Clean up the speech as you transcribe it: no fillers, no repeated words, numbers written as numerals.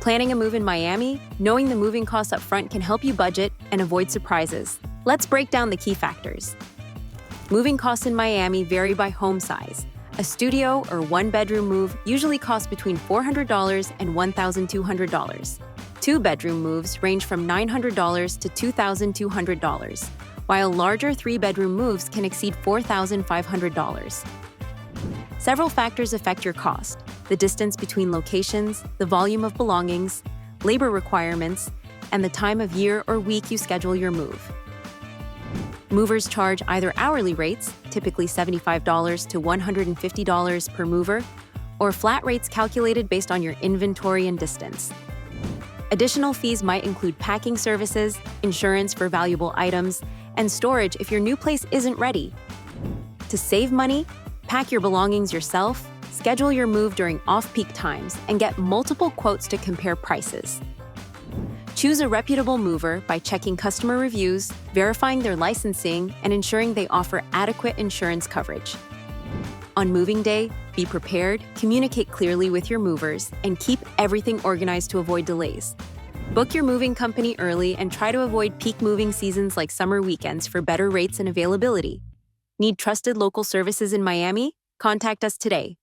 Planning a move in Miami? Knowing the moving costs up front can help you budget and avoid surprises. Let's break down the key factors. Moving costs in Miami vary by home size. A studio or one-bedroom move usually costs between $400 and $1,200. Two-bedroom moves range from $900 to $2,200, while larger three-bedroom moves can exceed $4,500. Several factors affect your cost: the distance between locations, the volume of belongings, labor requirements, and the time of year or week you schedule your move. Movers charge either hourly rates, typically $75 to $150 per mover, or flat rates calculated based on your inventory and distance. Additional fees might include packing services, insurance for valuable items, and storage if your new place isn't ready. To save money, pack your belongings yourself, schedule your move during off-peak times, and get multiple quotes to compare prices. Choose a reputable mover by checking customer reviews, verifying their licensing, and ensuring they offer adequate insurance coverage. On moving day, be prepared, communicate clearly with your movers, and keep everything organized to avoid delays. Book your moving company early and try to avoid peak moving seasons like summer weekends for better rates and availability. Need trusted local services in Miami? Contact us today.